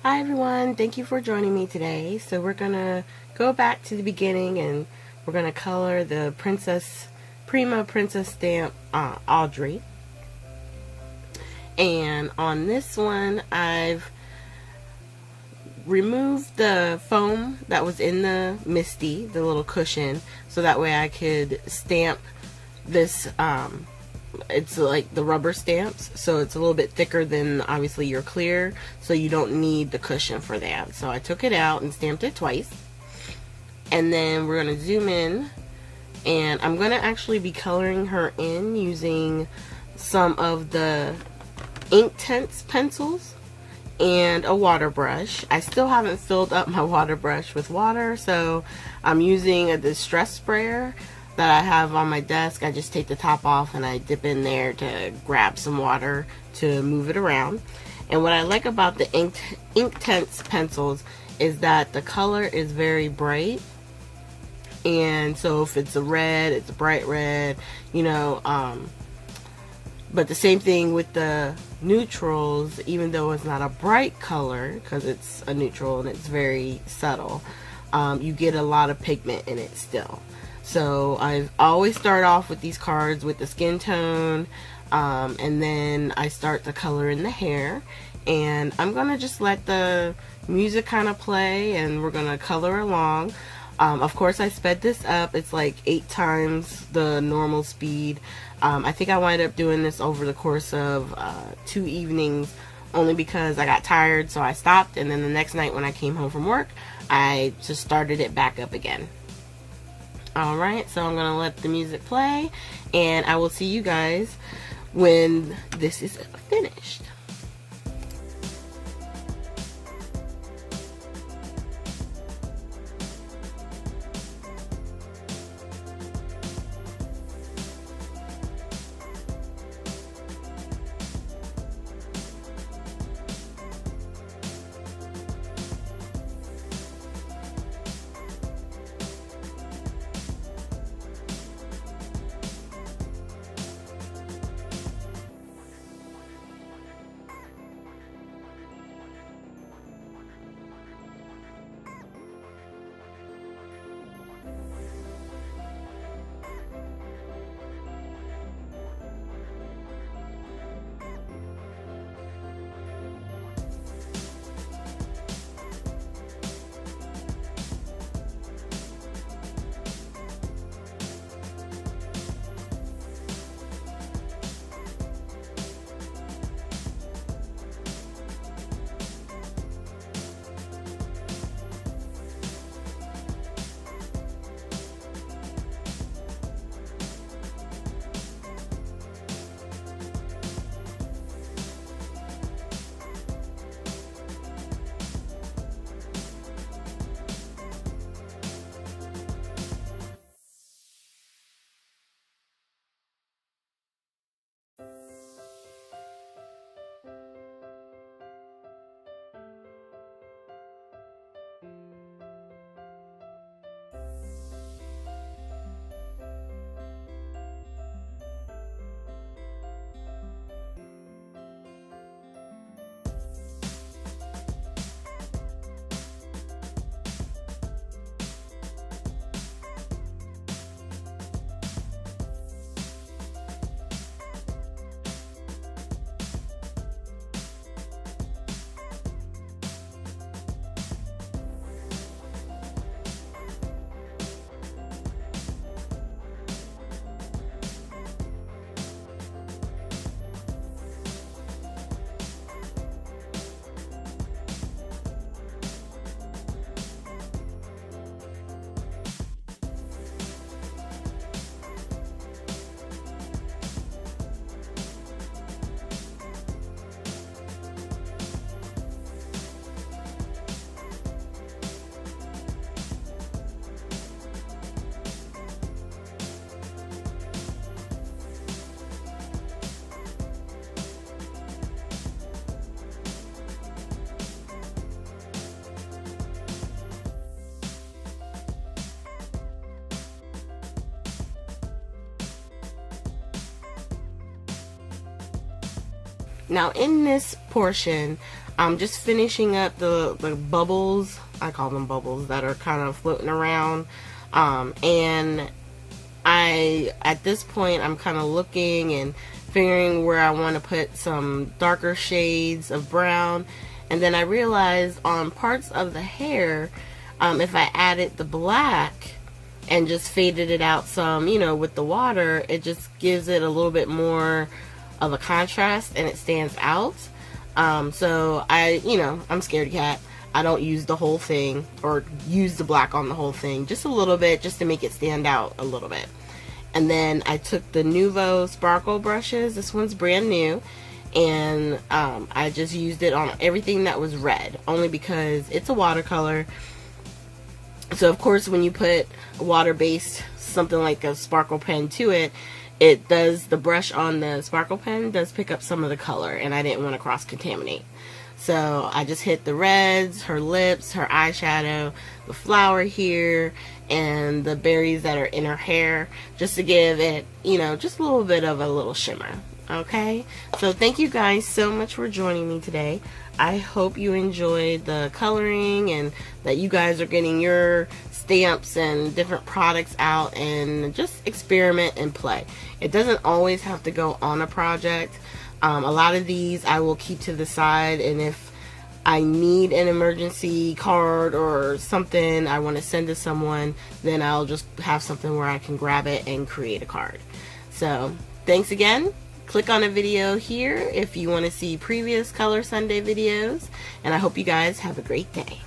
Hi everyone, thank you for joining me today. So we're gonna go back to the beginning and we're gonna color the Prima Princess stamp Audrey. And on this one, I've removed the foam that was in the Misty, the little cushion, so that way I could stamp this. It's like the rubber stamps, so it's a little bit thicker than obviously your clear, so you don't need the cushion for that. So I took it out and stamped it twice, and then we're going to zoom in, and I'm going to actually be coloring her in using some of the Inktense pencils and a water brush. I still haven't filled up my water brush with water, so I'm using a distress sprayer that I have on my desk. I just take the top off and I dip in there to grab some water to move it around. And what I like about the Inktense pencils is that the color is very bright, and so if it's a red, it's a bright red, you know. But the same thing with the neutrals, even though it's not a bright color because it's a neutral and it's very subtle, you get a lot of pigment in it still. So I always start off with these cards with the skin tone, and then I start to color in the hair, and I'm gonna just let the music kind of play and we're gonna color along. Of course I sped this up. It's like 8 times the normal speed. I think I wound up doing this over the course of 2 evenings, only because I got tired, so I stopped, and then the next night when I came home from work I just started it back up again. Alright, so I'm gonna let the music play, and I will see you guys when this is finished. Now in this portion, I'm just finishing up the bubbles. I call them bubbles that are kind of floating around. And at this point, I'm kind of looking and figuring where I want to put some darker shades of brown. And then I realized on parts of the hair, if I added the black and just faded it out some, you know, with the water, it just gives it a little bit more of a contrast and it stands out. So I'm scared cat. I don't use the whole thing or use the black on the whole thing, just a little bit, just to make it stand out a little bit. And then I took the Nuvo sparkle brushes. This one's brand new. And I just used it on everything that was red, only because it's a watercolor. So of course when you put a water-based, something like a sparkle pen to it, it does, the brush on the sparkle pen does pick up some of the color, and I didn't want to cross-contaminate. So I just hit the reds, her lips, her eyeshadow, the flower here, and the berries that are in her hair, just to give it, you know, just a little bit of a little shimmer. Okay, so thank you guys so much for joining me today. I hope you enjoyed the coloring and that you guys are getting your stamps and different products out and just experiment and play. It doesn't always have to go on a project. A lot of these I will keep to the side, and if I need an emergency card or something I want to send to someone, then I'll just have something where I can grab it and create a card. So thanks again. Click on a video here if you want to see previous Color Sunday videos, and I hope you guys have a great day.